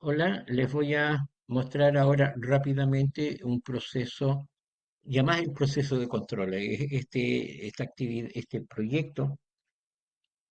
Hola, les voy a mostrar ahora rápidamente un proceso, llamado el proceso de control. Esta actividad, este proyecto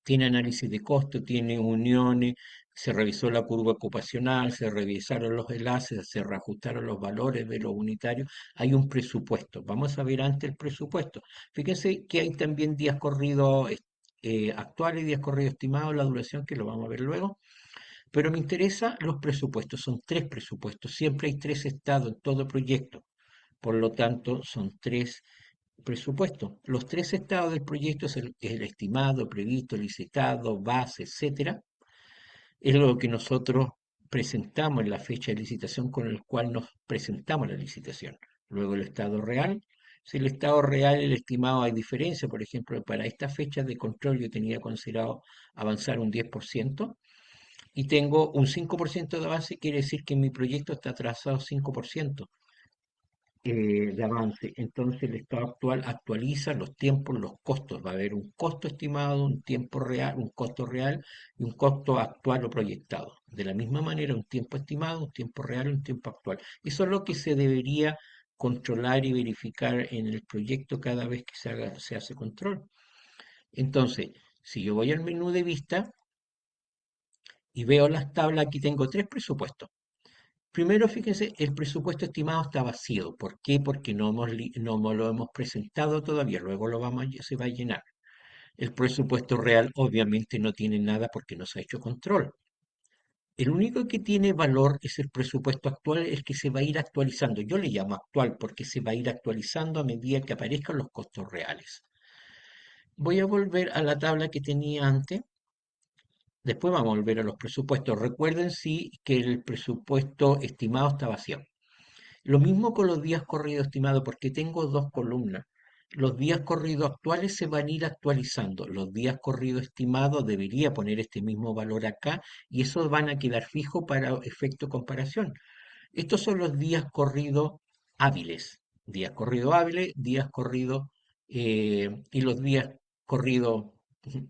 tiene análisis de costo, tiene uniones, se revisó la curva ocupacional, se revisaron los enlaces, se reajustaron los valores de los unitarios. Hay un presupuesto. Vamos a ver antes el presupuesto. Fíjense que hay también días corridos actuales, días corridos estimados, la duración que lo vamos a ver luego. Pero me interesan los presupuestos, son tres presupuestos, siempre hay tres estados en todo proyecto, por lo tanto son tres presupuestos. Los tres estados del proyecto es el estimado, previsto, licitado, base, etcétera, es lo que nosotros presentamos en la fecha de licitación con el cual nos presentamos la licitación. Luego el estado real. Si el estado real y el estimado hay diferencia, por ejemplo, para esta fecha de control yo tenía considerado avanzar un 10%, y tengo un 5% de avance, quiere decir que mi proyecto está atrasado 5% de avance. Entonces el estado actual actualiza los tiempos, los costos. Va a haber un costo estimado, un tiempo real, un costo real y un costo actual o proyectado. De la misma manera, un tiempo estimado, un tiempo real y un tiempo actual. Eso es lo que se debería controlar y verificar en el proyecto cada vez que se hace control. Entonces, si yo voy al menú de vista y veo las tablas, aquí tengo tres presupuestos. Primero, fíjense, el presupuesto estimado está vacío. ¿Por qué? Porque no lo hemos presentado todavía. Luego se va a llenar. El presupuesto real obviamente no tiene nada porque no se ha hecho control. El único que tiene valor es el presupuesto actual, el que se va a ir actualizando. Yo le llamo actual porque se va a ir actualizando a medida que aparezcan los costos reales. Voy a volver a la tabla que tenía antes. Después vamos a volver a los presupuestos. Recuerden sí que el presupuesto estimado está vacío. Lo mismo con los días corridos estimados, porque tengo dos columnas. Los días corridos actuales se van a ir actualizando. Los días corridos estimados debería poner este mismo valor acá y esos van a quedar fijos para efecto comparación. Estos son los días corridos hábiles. Días corridos hábiles, días corridos y los días corridos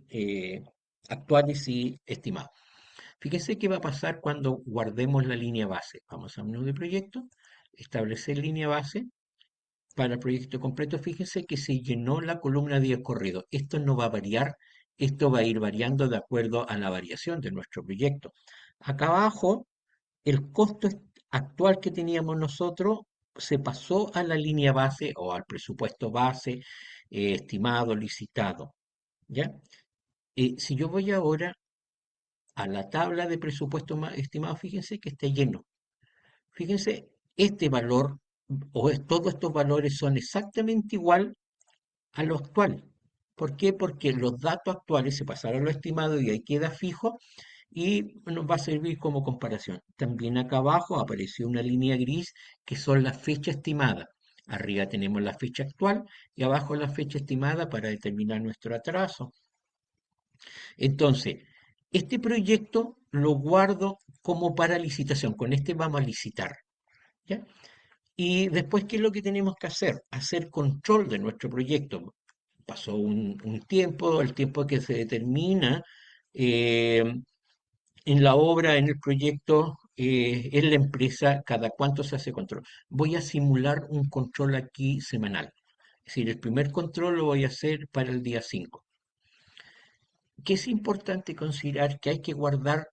eh, actuales y estimados. Fíjense qué va a pasar cuando guardemos la línea base. Vamos a menú de proyecto, establecer línea base. Para el proyecto completo, fíjense que se llenó la columna 10 corrido. Esto no va a variar, esto va a ir variando de acuerdo a la variación de nuestro proyecto. Acá abajo, el costo actual que teníamos nosotros se pasó a la línea base o al presupuesto base, estimado, licitado. ¿Ya? Si yo voy ahora a la tabla de presupuesto estimado, fíjense que está lleno. Fíjense, este valor todos estos valores son exactamente igual a lo actual. ¿Por qué? Porque los datos actuales se pasaron a lo estimado y ahí queda fijo y nos va a servir como comparación. También acá abajo apareció una línea gris que son las fechas estimadas. Arriba tenemos la fecha actual y abajo la fecha estimada para determinar nuestro atraso. Entonces, este proyecto lo guardo como para licitación. Con este vamos a licitar. ¿Ya? Y después, ¿qué es lo que tenemos que hacer? Hacer control de nuestro proyecto. Pasó un tiempo, el tiempo que se determina eh, en la obra, en el proyecto, en la empresa, cada cuánto se hace control. Voy a simular un control aquí semanal. Es decir, el primer control lo voy a hacer para el día 5. Que es importante considerar que hay que guardar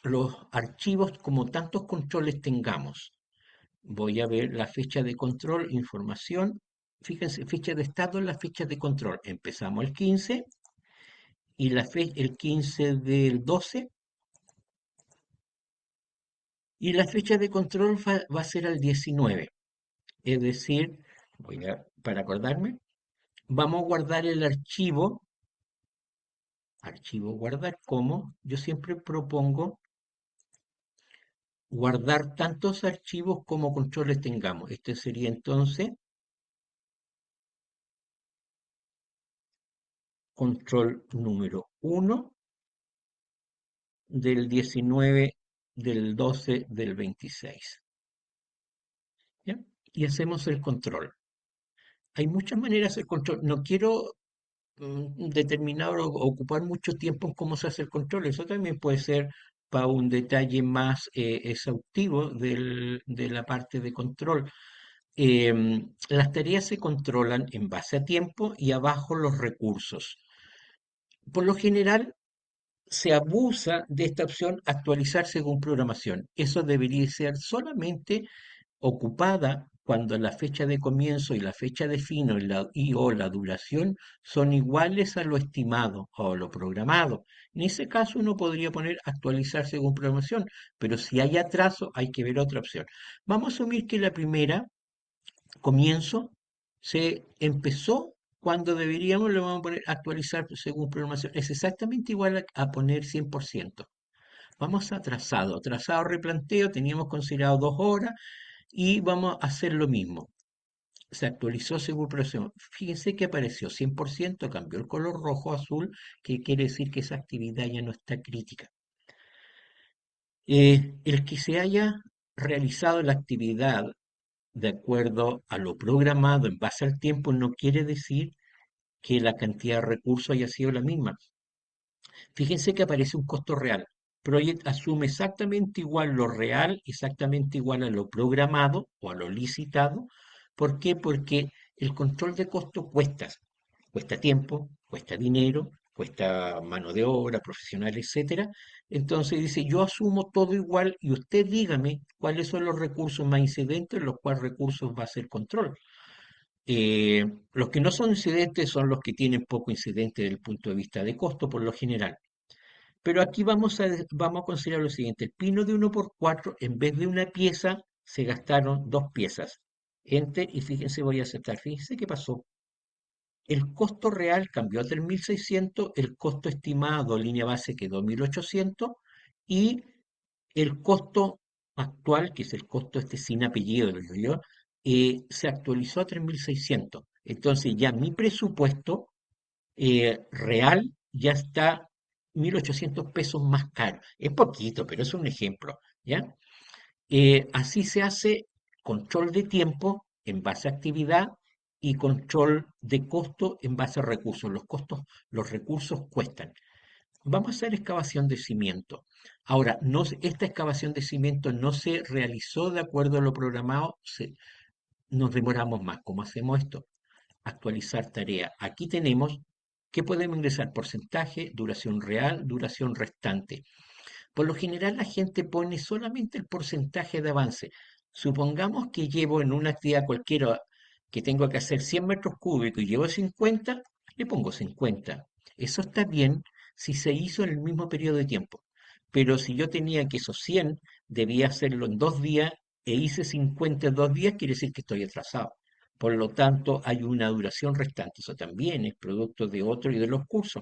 los archivos como tantos controles tengamos. Voy a ver la fecha de control, información. Fíjense, fecha de estado en la fecha de control. Empezamos el 15 y el 15 del 12 y la fecha de control va a ser al 19. Es decir, para acordarme, vamos a guardar el archivo guardar como, yo siempre propongo guardar tantos archivos como controles tengamos. Este sería entonces control número 1 del 19 del 12 del 26. ¿Ya? Y hacemos el control. Hay muchas maneras de hacer control. No quiero determinar o ocupar mucho tiempo en cómo se hace el control. Eso también puede ser para un detalle más exhaustivo de la parte de control. Las tareas se controlan en base a tiempo y abajo los recursos. Por lo general, se abusa de esta opción actualizar según programación. Eso debería ser solamente ocupada cuando la fecha de comienzo y la fecha de fin o la duración son iguales a lo estimado o a lo programado. En ese caso uno podría poner actualizar según programación, pero si hay atraso hay que ver otra opción. Vamos a asumir que la primera, comienzo, se empezó cuando deberíamos, le vamos a poner actualizar según programación. Es exactamente igual a poner 100%. Vamos a trazado. Trazado replanteo, teníamos considerado 2 horas y vamos a hacer lo mismo. Se actualizó según programación. Fíjense que apareció 100%, cambió el color rojo a azul, que quiere decir que esa actividad ya no está crítica. El que se haya realizado la actividad de acuerdo a lo programado en base al tiempo no quiere decir que la cantidad de recursos haya sido la misma. Fíjense que aparece un costo real. Project asume exactamente igual lo real, exactamente igual a lo programado o a lo licitado. ¿Por qué? Porque el control de costo cuesta. Cuesta tiempo, cuesta dinero, cuesta mano de obra, profesional, etcétera. Entonces dice, yo asumo todo igual y usted dígame cuáles son los recursos más incidentes, los cuales recursos va a ser control. Los que no son incidentes son los que tienen poco incidente desde el punto de vista de costo, por lo general. Pero aquí vamos a considerar lo siguiente. El pino de 1 por 4, en vez de una pieza, se gastaron 2 piezas. Enter y fíjense, voy a aceptar. Fíjense qué pasó. El costo real cambió a 3.600, el costo estimado, línea base, quedó 1.800 y el costo actual, que es el costo este sin apellido, lo digo yo, se actualizó a 3.600. Entonces ya mi presupuesto real ya está 1.800 pesos más caro. Es poquito, pero es un ejemplo, ¿ya? Así se hace control de tiempo en base a actividad y control de costo en base a recursos. Los costos, los recursos cuestan. Vamos a hacer excavación de cimiento. Ahora, esta excavación de cimiento no se realizó de acuerdo a lo programado, nos demoramos más. ¿Cómo hacemos esto? Actualizar tarea. Aquí tenemos que podemos ingresar porcentaje, duración real, duración restante. Por lo general la gente pone solamente el porcentaje de avance. Supongamos que llevo en una actividad cualquiera que tengo que hacer 100 metros cúbicos y llevo 50, le pongo 50. Eso está bien si se hizo en el mismo periodo de tiempo. Pero si yo tenía que esos 100 debía hacerlo en 2 días e hice 50 en 2 días, quiere decir que estoy atrasado. Por lo tanto, hay una duración restante. Eso también es producto de otro y de los cursos.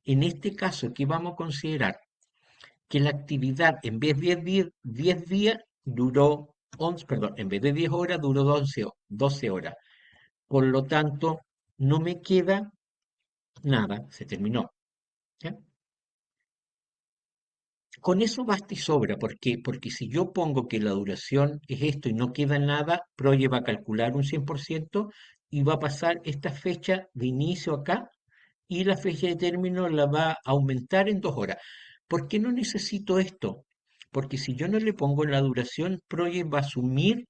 En este caso, ¿qué vamos a considerar? Que la actividad en vez de 10 días duró 11, perdón, en vez de 10 horas duró 12 horas. Por lo tanto, no me queda nada, se terminó. ¿Ya? Con eso basta y sobra. ¿Por qué? Porque si yo pongo que la duración es esto y no queda nada, Proye va a calcular un 100% y va a pasar esta fecha de inicio acá y la fecha de término la va a aumentar en 2 horas. ¿Por qué no necesito esto? Porque si yo no le pongo la duración, Project va a asumir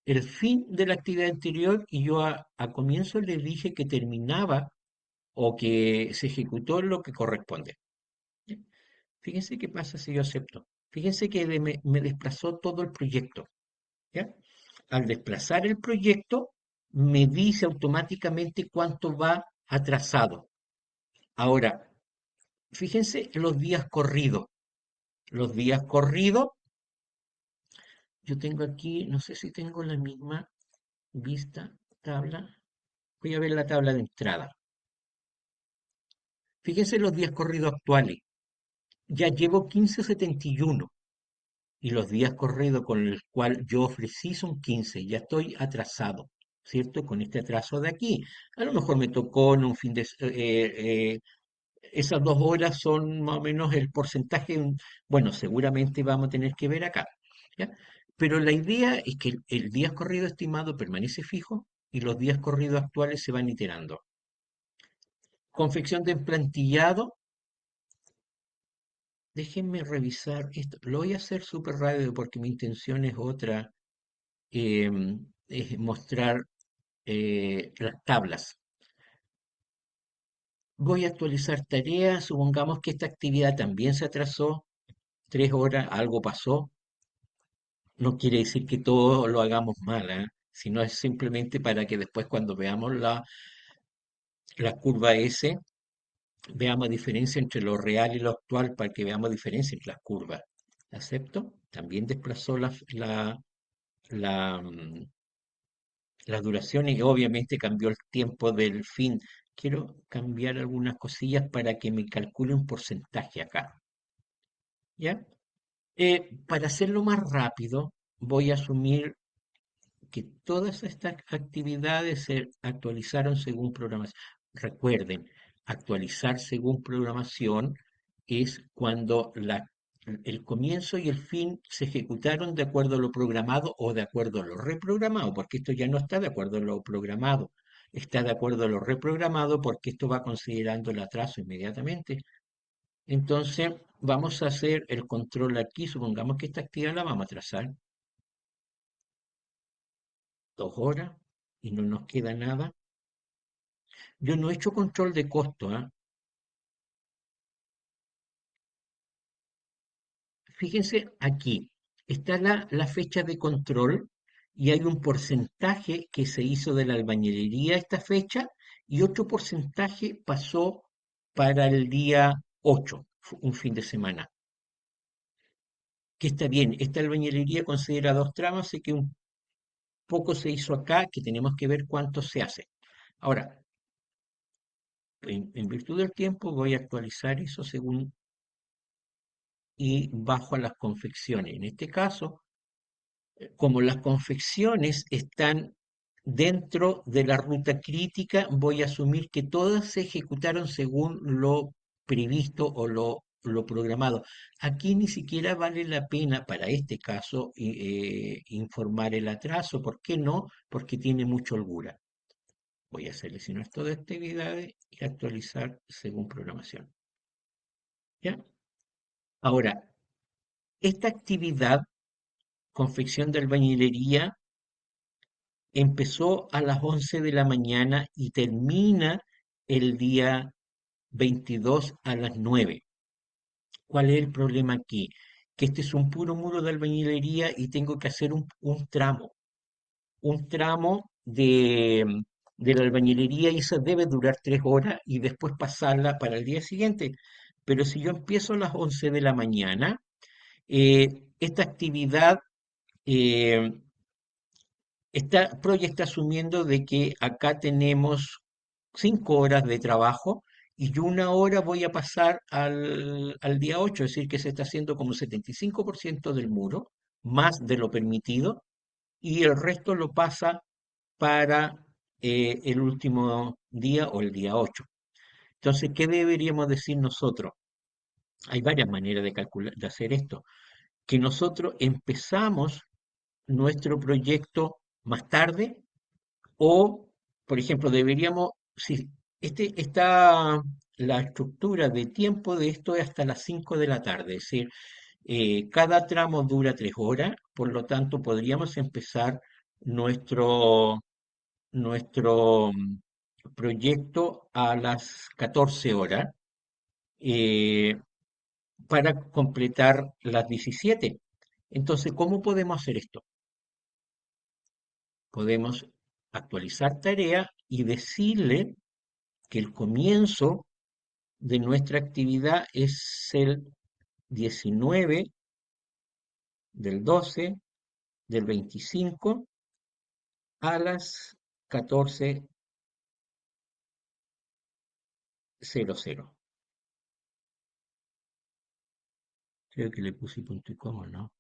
el fin de la actividad anterior y yo a comienzo le dije que terminaba o que se ejecutó lo que corresponde. Fíjense qué pasa si yo acepto. Fíjense que me desplazó todo el proyecto. ¿Ya? Al desplazar el proyecto, me dice automáticamente cuánto va atrasado. Ahora, fíjense los días corridos. Los días corridos, yo tengo aquí, no sé si tengo la misma vista, tabla. Voy a ver la tabla de entrada. Fíjense los días corridos actuales. Ya llevo 1571 y los días corridos con el cual yo ofrecí son 15. Ya estoy atrasado, ¿cierto? Con este atraso de aquí. A lo mejor me tocó en un fin de... esas 2 horas son más o menos el porcentaje, bueno, seguramente vamos a tener que ver acá, ¿ya? Pero la idea es que el día corrido estimado permanece fijo y los días corridos actuales se van iterando. Confección de emplantillado, Déjenme revisar esto. Lo voy a hacer súper rápido porque mi intención es otra, es mostrar las tablas. Voy a actualizar tareas. Supongamos que esta actividad también se atrasó 3 horas, algo pasó. No quiere decir que todo lo hagamos mal, ¿eh? Sino es simplemente para que después cuando veamos la curva S, veamos diferencia entre lo real y lo actual para que veamos diferencia entre las curvas. ¿Acepto? También desplazó la, mm, la duración y obviamente cambió el tiempo del fin. Quiero cambiar algunas cosillas para que me calcule un porcentaje acá. ¿Ya? Para hacerlo más rápido, voy a asumir que todas estas actividades se actualizaron según programación. Recuerden, actualizar según programación es cuando el comienzo y el fin se ejecutaron de acuerdo a lo programado o de acuerdo a lo reprogramado, porque esto ya no está de acuerdo a lo programado, está de acuerdo a lo reprogramado porque esto va considerando el atraso inmediatamente. Entonces, vamos a hacer el control aquí, supongamos que esta actividad la vamos a trazar 2 horas y no nos queda nada. Yo no he hecho control de costo, ¿ah? Fíjense aquí, está la fecha de control y hay un porcentaje que se hizo de la albañilería esta fecha y otro porcentaje pasó para el día 8, un fin de semana. Que está bien, esta albañilería considera 2 tramos, así que un poco se hizo acá, que tenemos que ver cuánto se hace. Ahora, en virtud del tiempo voy a actualizar eso según y bajo a las confecciones. En este caso, como las confecciones están dentro de la ruta crítica, voy a asumir que todas se ejecutaron según lo previsto o lo programado. Aquí ni siquiera vale la pena para este caso informar el atraso. ¿Por qué no? Porque tiene mucha holgura. Voy a seleccionar todas actividades y actualizar según programación. ¿Ya? Ahora, esta actividad, confección de albañilería, empezó a las 11 de la mañana y termina el día 22 a las 9. ¿Cuál es el problema aquí? Que este es un puro muro de albañilería y tengo que hacer un tramo de la albañilería y eso debe durar 3 horas y después pasarla para el día siguiente. Pero si yo empiezo a las 11 de la mañana, esta actividad eh, Proya está asumiendo de que acá tenemos 5 horas de trabajo y yo 1 hora voy a pasar al día 8, es decir, que se está haciendo como 75% del muro, más de lo permitido, y el resto lo pasa para el último día o el día 8. Entonces, ¿qué deberíamos decir nosotros? Hay varias maneras de calcular, de hacer esto. Que nosotros empezamos nuestro proyecto más tarde. O, por ejemplo, si la estructura de tiempo de esto es hasta las 5 de la tarde, es decir, cada tramo dura 3 horas, por lo tanto podríamos empezar nuestro, nuestro proyecto a las 14 horas eh, para completar las 17. Entonces, ¿cómo podemos hacer esto? Podemos actualizar tarea y decirle que el comienzo de nuestra actividad es el 19 del 12 del 25 a las 14:00. Creo que le puse punto y coma, ¿no?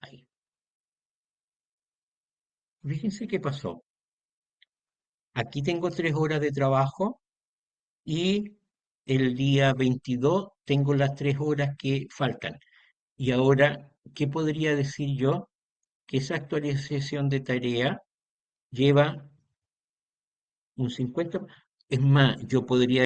Ahí. Fíjense qué pasó. Aquí tengo 3 horas de trabajo y el día 22 tengo las 3 horas que faltan. Y ahora, ¿qué podría decir yo? Que esa actualización de tarea lleva un 50. Es más, yo podría